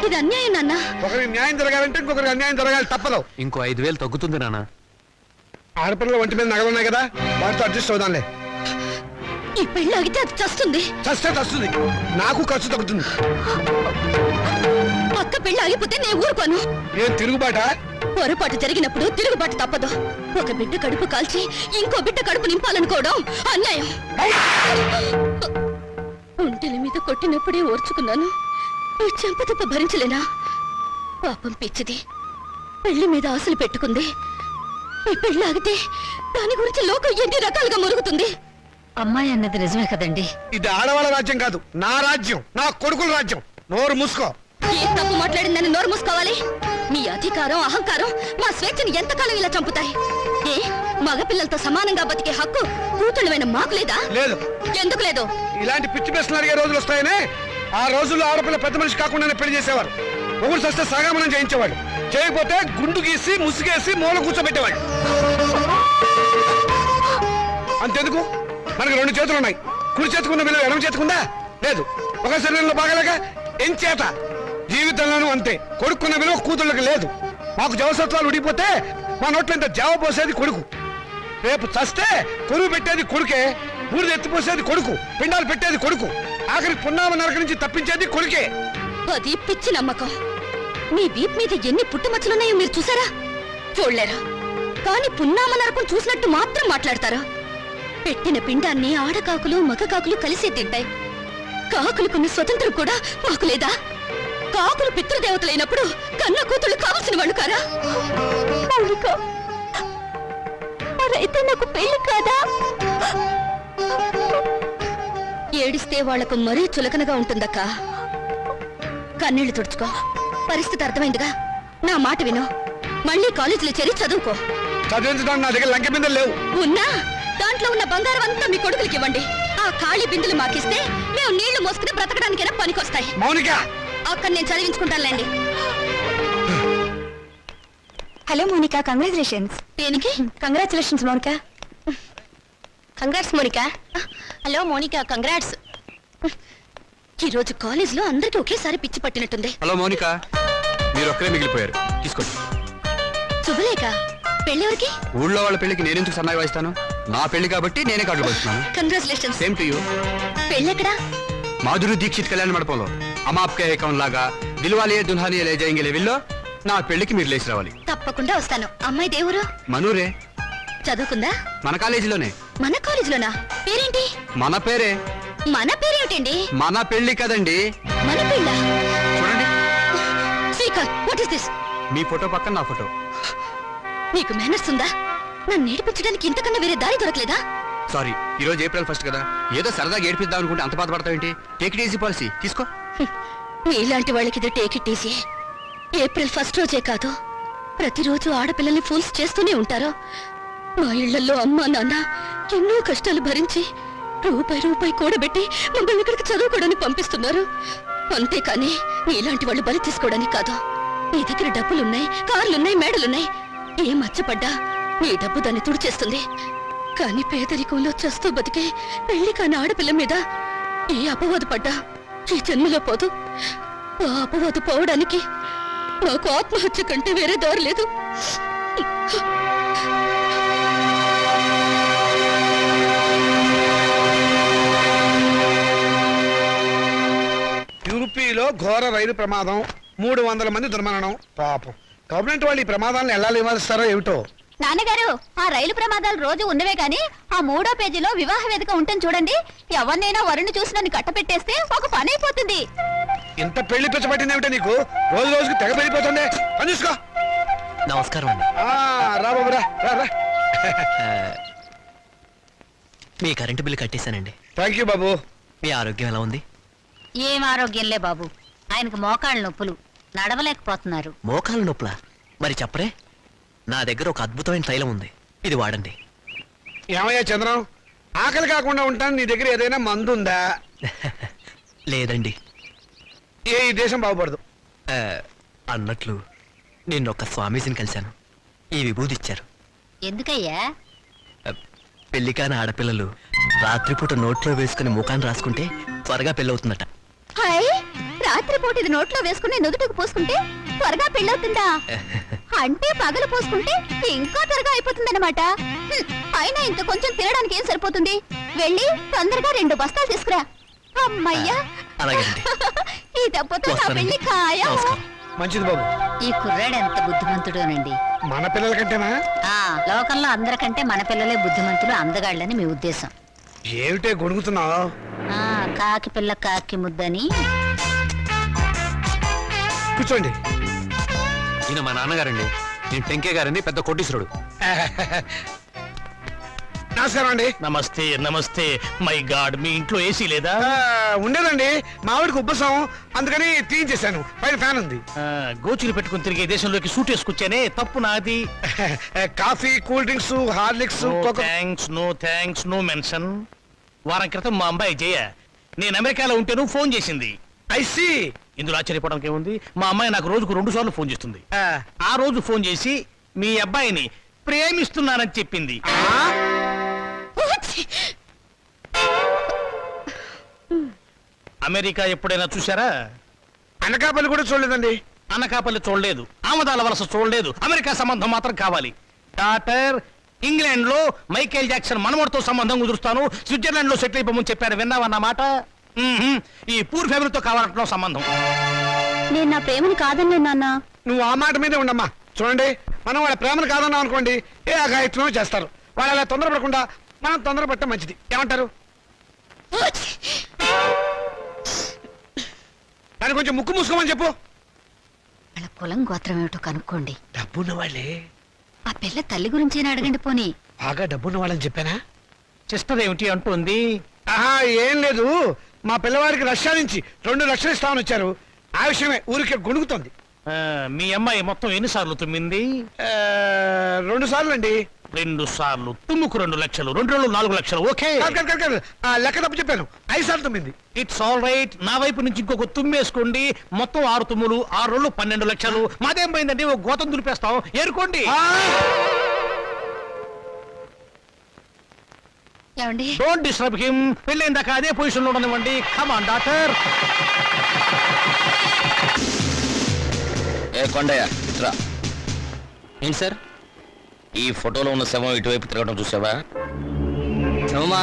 ఇది అన్యాయం నాన్న. ఒకరికి న్యాయం జరగాలంటే ఇంకొకరికి అన్యాయం జరగాలి, తప్పదు. ఇంకో 5,000 తగ్గుతుంది నాన్న. ఆడపిల్లల ఒంటి మీద నగలున్నాయి కదా, వాటితో అడ్జస్ట్ అవుదాంలే. ఈ పెళ్ళి ఆగితే అది చస్తుంది. చస్తే చస్తుంది, నాకు ఖర్చు తగ్గుతుంది. అక్క పెళ్ళి ఆగిపోతే నేను ఊరుకోను. ఏం తిరుగుబాట? పొరపాటు జరిగినప్పుడు తిరుగుబాటు తప్పదు. ఒక బిడ్డ కడుపు కాల్చి ఇంకో బిడ్డ కడుపు నింపాలనుకోవడం అన్యాయం. ఒంటెల మీద కొట్టినప్పుడే ఓర్చుకున్నాను. ఈ చెంపతప్ప భరించలేనా? పాపం పిచ్చిది, పెళ్లి మీద ఆశలు పెట్టుకుంది. ఈ పెళ్లి ఆగితే దాని గురించి లోకం ఎన్ని రకాలుగా మురుగుతుంది. అమ్మాయి అన్నది నిజమే కదండి. ఇది ఆడవాళ్ళ రాజ్యం కాదు, నా రాజ్యం, నా కొడుకుల రాజ్యం. నోరు మూసుకో. ఏ తప్పు మాట్లాడిందని నోరు మూసుకోవాలి? మీ అధికారం అహంకారం మా స్వేచ్ఛని ఎంతకాలం ఇలా చంపుతాయి? ఏ మగపిల్లలతో సమానంగా బతికే హక్కు కూతుళ్ళమైన మాకు లేదా? లేదు. ఎందుకు లేదు? ఇలాంటి పిచ్చి ప్రశ్నలు అడిగే రోజులు వస్తాయనే. ఆ రోజుల్లో ఆడపిల్ల పెద్ద మనిషి కాకుండానే పెళ్లి చేసేవారు. ఒకరు సస్తే సగామనం చేయించేవాడు. చేయకపోతే గుండు గీసి ముసుగేసి మూల కూర్చోబెట్టేవాడు. అంతెందుకు, మనకి 2 చేతులు ఉన్నాయి. కుడి చేతుకున్న విలువ ఎడమ చేతుకుందా? లేదు. ఒక శరీరంలో బాగలేక ఎంచేత జీవితంలోనూ అంతే. కొడుకున్న విలువ కూతుళ్ళకి లేదు. మాకు జవసత్వాలు ఉడిపోతే మా నోట్లో ఇంత జావ పోసేది కొడుకు. రేపు చస్తే కొరువు పెట్టేది కొడుకే, బూడిద ఎత్తిపోసేది కొడుకు, పిండాలు పెట్టేది కొడుకు, ఆఖరి పున్నామ నరక నుంచి తప్పించేది కొడుకే. అది పిచ్చి నమ్మకం. మీ వీప్ మీద ఎన్ని పుట్టుమచ్చలున్నాయో మీరు చూసారా? చూడలేరా? కానీ పున్నామ నరకం చూసినట్టు మాత్రం మాట్లాడతారు. పెట్టిన పిండాన్ని ఆడకాకులు మగ కాకులు కలిసి తింటాయి. కాకులకున్న స్వతంత్రం కూడా మాకు లేదా? కాకులు పితృదేవతలైనప్పుడు కన్న కూతుళ్ళు కావలసిన వాళ్ళు కారా? మరైతే నాకు పెళ్లి కాదా? ఏడిస్తే వాళ్లకు మరీ చులకనగా ఉంటుందక్క. కన్నీళ్లు తుడుచుకో. పరిస్థితి అర్థమైందిగా. నా మాట విను. మళ్ళీ కాలేజీలో చేరి చదువుకో. చదివించడానికి నా దగ్గర లంకె బిందెలు లేవు. ఉన్నా దాంట్లో ఉన్న బంగారం అంతా మీ కొడుకులకి ఇవ్వండి. ఆ ఖాళీ బిందులు మాకిస్తే మేము నీళ్లు మోసుకుని బ్రతకడానికైనా పనికొస్తాయి. మౌనిక, అక్కడ నేను చదివించుకుంటానులేండి. Hello Monika, congratulations. దేనికి? Congratulations Monika. Congrats Monika. Hello Monika, congrats. ఈరోజు కాలేజీలో అందరికీ ఒకేసారి పిచ్చి పట్టినట్టుంది. హలో మౌనిక, మీరు ఒక్కరే మిగిలిపోయారు. తీసుకోండి. శుభలేఖ, పెళ్ళెవరికి? ఊళ్ళో వాళ్ళ పెళ్లికి నేనెందుకు సన్నాయి వాయిస్తాను? నా పెళ్లి కాబట్టి నేనే కార్డులు పంచుతున్నాను. కంగ్రాచులేషన్స్. Same to you. పెళ్ళెక్కడా? మాధురి దీక్షిత్ కళ్యాణ మండపంలో అమాప్కే ఏకం లాగా దిల్వాలియే దుల్హానియే లే జాయేంగే లెవెల్లో నా పెళ్లికి మీరు లేచి రావాలి. తప్పకుండా వస్తాను. అమ్మాయి దేవురు? మనూరే. చదువుకుందా? మన కాలేజీలోనే. మన కాలేజీలోనా? పేరేంటి? మన పేరే. మన పేరేమిటండి? మన పెళ్లి కదండి. మన పెళ్ళ? చూడండి, Srikanth, what is this? Me photo పక్కన నా ఫోటో. నీకు మేనర్స్ ఉందా? నన్ను నేర్పించడానికి ఇంతకన్నా వేరే దారి దొరకలేదా? సారీ, ఈ రోజు ఏప్రిల్ 1 కదా, ఏదో సరదాగా ఏడిపిద్దాం అనుకుంటే అంత బాధపడతావేంటి? Take it easy policy. తీసుకో. ఇలాంటి వాళ్ళకి ఇది టేక్ ఇట్ ఈజీ. ఏప్రిల్ 1 రోజే కాదు, ప్రతిరోజు ఆడపిల్లల్ని ఫూల్స్ చేస్తూనే ఉంటారు. మా ఇళ్లలో అమ్మా నాన్న ఎన్నో కష్టాలు భరించి రూపాయి కూడబెట్టి మమ్మల్ని ఇక్కడికి చదువుకోవడానికి పంపిస్తున్నారు. అంతేకాని ఇలాంటి వాళ్ళు బలి తీసుకోవడానికి కాదు. నీ దగ్గర డబ్బులున్నాయి, కార్లున్నాయి, మేడలున్నాయి. ఏ మచ్చపడ్డా నీ డబ్బు దాన్ని తుడిచేస్తుంది. కానీ పేదరికంలో చస్తూ బతికే పెళ్లి కాని ఆడపిల్ల మీద ఏ అపవాదు పడ్డా ఈ జన్మలో పోదు. ఆ అపవాదు పోవడానికి నాకు ఆత్మహత్య కంటే వేరే దారి లేదు. యూపీలో ఘోర రైలు ప్రమాదం, 300 మంది దుర్మరణం. పాపం గవర్నమెంట్ వాళ్ళు ఈ ప్రమాదాలను ఎలా నివారిస్తారో ఏమిటో. నాన్నగారు, ఆ రైలు ప్రమాదాలు రోజు ఉన్నవే గాని ఆ 3వ పేజీలో వివాహ వేదిక ఉంటుంది చూడండి. ఎవరినైనా వరుణ్ణి చూసి నన్ను కట్టపెట్టేస్తే ఒక పని అయిపోతుంది. ఇంత పెళ్లి పిచ్చ పట్టింది ఏమిటో నీకు? రోజు రోజుకి తెగ పెరిగిపోతుంది. పని చూసుకో. నమస్కారం అండి. రా బాబు, రా రా రా. మీ కరెంటు బిల్లు కట్టేశానండి. థ్యాంక్ యూ బాబు. మీ ఆరోగ్యం ఎలా ఉంది? ఏం ఆరోగ్యంలే బాబు, ఆయనకు మోకాళ్ళ నొప్పులు, నడవలేకపోతున్నారు. మోకాలు నొప్పులా? మరి చెప్పరే, నా దగ్గర ఒక అద్భుతమైన తైలం ఉంది, ఇది వాడండి. ఏమయ్యా చంద్రం, ఆకలి కాకుండా ఉంటాను, నీ దగ్గర ఏదైనా మందు ఉందా? లేదండి. ఈ దేశం బాగుపడదు. అన్నట్లు నిన్నొక్క స్వామీజీని కలిశాను. ఈ విభూది ఇచ్చారు. ఎందుకయ్యా? పెళ్లి కాని ఆడపిల్లలు రాత్రిపూట నోట్లో వేసుకుని ముఖాన్ని రాసుకుంటే త్వరగా పెళ్ళవుతుందట. హాయ్, రాత్రిపూట ఇది నోట్లో వేసుకుని నుదుటికి పోసుకుంటే త్వరగా పెళ్ళవుతుందా? అంటే పగలు పోసుకుంటే ఇంకా త్వరగా అయిపోతుందన్నమాట. అయినా ఇంత కొంచెం తినడానికి ఏం సరిపోతుంది? వెళ్ళి తొందరగా 2 బస్తాలు తీసుకురా. అమ్మయ్యా, అలాగేనండి. ఈ దెబ్బతో నా వస్తానండి. పెళ్లి ఖాయం. నమస్కారం. మంచిది బాబు. ఈ కుర్రాడు ఎంత బుద్ధిమంతుడోనండి. మన పిల్లల కంటేనా? లోకంలో అందరికంటే మన పిల్లలే బుద్ధిమంతులు, అందగాళ్ళని మీ ఉద్దేశం. ఏమిటే గొడుగుతున్నావు? కాకి పిల్ల కాకి ముద్దని. కూర్చోండి. ఈయన మా నాన్నగారండి. నేను టెంకే గారండి, పెద్ద కోటీశ్వరుడు. నమస్కారం అండి. నమస్తే నమస్తే. మై గాడ్, మీ ఇంట్లో ఏసీ లేదా? ఉండేదండి, మావిడికి ఉబ్బసం, అందుకని తీయించేశాను. పైన ఫ్యాన్ ఉంది. గోచులు పెట్టుకుని తిరిగే దేశంలోకి సూట్ వేసుకొచ్చానే, తప్పు నాది. Coffee, cool drinks, Horlicks, no thanks, no mention. వారం క్రితం మా అమ్మాయి జయ నేను అమెరికాలో ఉంటేను ఫోన్ చేసింది. ఐసి. ఇందులో ఆశ్చర్యపోవడానికి ఏముంది? మా అమ్మాయి నాకు రోజుకు 2 సార్లు ఫోన్ చేస్తుంది. ఆ రోజు ఫోన్ చేసి మీ అబ్బాయిని ప్రేమిస్తున్నానని చెప్పింది. అమెరికా ఎప్పుడైనా చూసారా? అనకాపల్లి కూడా చూడలేదండి. అనకాపల్లి చూడలేదు, ఆమదాల వలస చూడలేదు, అమెరికా సంబంధం మాత్రం కావాలి. డాక్టర్, ఇంగ్లాండ్ లో మైకేల్ జాక్సన్ మనవడితో సంబంధం కుదురుస్తాను, స్విట్జర్లాండ్ లో సెటిల్ అయిపోమని చెప్పాడు. విన్నావన్నమాట. ఈ పూర్ ఫ్యామిలీతో కావాలంటున్నావు సంబంధం. నేను నా ప్రేమని కాదన్నా నాన్న. నువ్వు ఆ మాట మీదే ఉండమ్మా. చూడండి, మనం వాళ్ళ ప్రేమను కాదన్నాం అనుకోండి ఏ అఘాయిత్వమో చేస్తారు. వాళ్ళు అలా తొందరపడకుండా మనం తొందరపడటం మంచిది. ఏమంటారు? దాన్ని కొంచెం ముక్కు మూసుకోమని చెప్పు. వాళ్ళ కులం గోత్రం ఏమిటో కనుక్కోండి. డబ్బున్న వాళ్ళే. ఆ పిల్ల తల్లి గురించేనా అడగండి పోనీ. బాగా డబ్బున్న వాళ్ళని చెప్పానా? సిస్టర్ ఏమిటి అంటుంది? ఆహా, ఏం లేదు. మా పిల్లవాడికి రష్యా నుంచి 2 లక్షలు ఇస్తామని వచ్చారు. ఆ విషయమే ఊరికే గొణుగుతోంది. మీ అమ్మాయి మొత్తం ఎన్నిసార్లు తుమ్మింది? 2 సార్లు అండి. 2 సార్లు తుమ్ముకు 2 లక్షలు, 2 రోజులు 4 లక్షలు. ఓకే, కాదు. లెక్క తప్పు చెప్పాను. 5 సార్లు తమ్మింది. It's all right. నా వైపు నుంచి ఇంకొక తుమ్మేసుకోండి. మొత్తం 6 తుమ్ములు, 6 రోజులు 12 లక్షలు. మాదేం పోయిందండి, ఒక గోతం దులిపేస్తాం. ఏరుకోండి. ఏమండి? Don't disturb him. పెళ్ళైందాకా అదే పొజిషన్ లో ఉండనివ్వండి. Come on doctor. ఏ కొండయ్య ఇట్రా. ఏంటి సార్, ఈ ఫోటోలో ఉన్న శవం ఇటువైపు తిరగడం చూసావా? శవమా?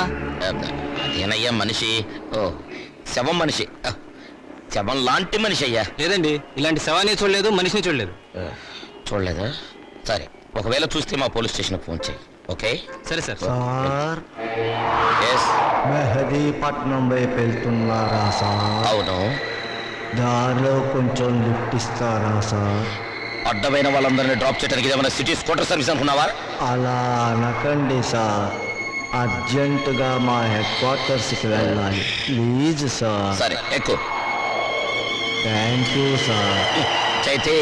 అదేనయ్యా, మనిషి. ఓ, శవం మనిషి. శవం లాంటి మనిషి అయ్యా. లేదండి, ఇలాంటి శవాన్ని చూడలేదు, మనిషిని చూడలేదు. చూడలేదా? సరే, ఒకవేళ చూస్తే మా పోలీస్ స్టేషన్కి ఫోన్ చేయి. ఓకే? సరే సార్. Sir, yes. మెహదీపట్నం వైపు వెళ్తున్నారా సార్? అవును. దారిలో కొంచెం లిఫ్ట్ ఇస్తారా సార్? అడ్డమైన వాళ్ళందరినీ డ్రాప్ చేయడానికి ఏమైనా సిటీ స్కూటర్ సర్వీస్ అనుకున్నావా? అలా అనకండి సార్, అర్జెంటుగా మా హెడ్ క్వార్టర్స్కి వెళ్ళాలి. Please sir. సరే, ఎక్కువ. Thank you sir. చైతే,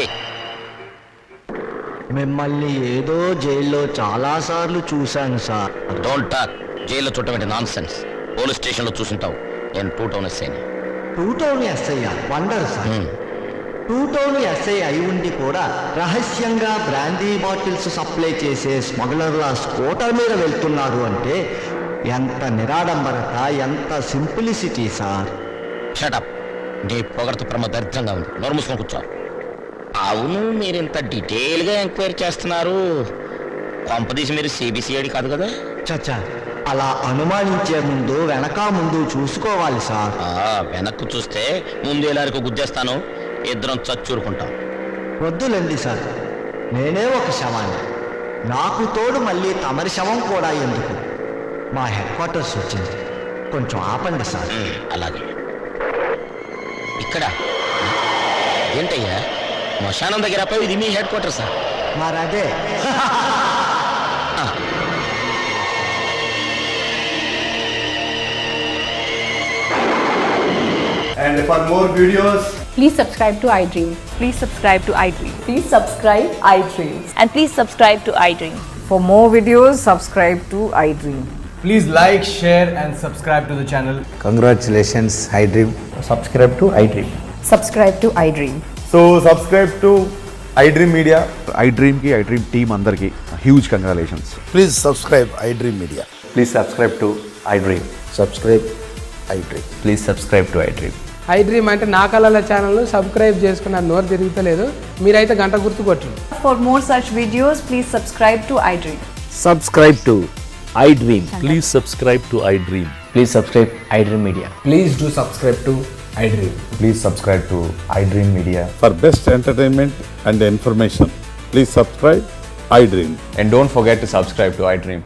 మిమ్మల్ని ఏదో జైల్లో చాలాసార్లు చూశాను సార్. Don't talk. జైల్లో చూడటం నాన్ సెన్స్. పోలీస్ స్టేషన్లో చూసుంటావు. నేను 2 టౌన్ ఎస్ఐని. 2 town SI wonder sir. 2 town SI అయి ఉండి కూడా రహస్యంగా బ్రాందీ బాటిల్స్ సప్లై చేసే స్మగ్లర్ల స్కూటర్ మీద వెళ్తున్నారు అంటే ఎంత నిరాడంబరత, ఎంత సింప్లిసిటీ సార్. షటప్. నీ పొగడత ప్రమ దరిద్రంగా ఉంది. నోరు మూసుకొని కూర్చో. అవును, మీరు ఇంత డీటెయిల్గా ఎంక్వైరీ చేస్తున్నారు. కొంపదీసి మీరు సిబిసిఐడి కాదు కదా? చచ్చా, అలా అనుమానించే ముందు వెనక ముందు చూసుకోవాలి సార్. వెనక్కు చూస్తే ముందు ఎలారికి గుద్దేస్తాను. ఇద్దరం చచ్చూరుకుంటాం. వద్దులండి సార్, నేనే ఒక శవాన్ని. నాకు తోడు మళ్ళీ తమరి శవం కూడా ఎందుకు? మా హెడ్ క్వార్టర్స్ వచ్చింది, కొంచెం ఆపండి సార్. అలాగే. ఇక్కడ ఏంటయ్యా, శ్మశానం దగ్గర పోయి ఇది మీ హెడ్ క్వార్టర్ సార్? మరదే. And for more videos, please subscribe to iDream. Please subscribe to iDream. Please subscribe iDream. And please subscribe to iDream. For more videos, subscribe to iDream. please like, share and subscribe to the channel. Congratulations, iDream. Subscribe to iDream. Subscribe to iDream. So subscribe to iDream Media. iDream ki iDream team andarki huge congratulations. Please subscribe iDream Media. Please subscribe to iDream. Subscribe iDream. Please subscribe to iDream. iDream అంటే నా కళల channel subscribe చేసుకున్న నోరు తిరుగుతలేదు. మీరైతే గంట గుర్తు కొట్టండి. For more such videos, please subscribe to iDream. Subscribe to iDream. Please subscribe to iDream. Please subscribe iDream Media. Please do subscribe to iDream. Please subscribe to iDream Media. For best entertainment and information, please subscribe iDream. And don't forget to subscribe to iDream.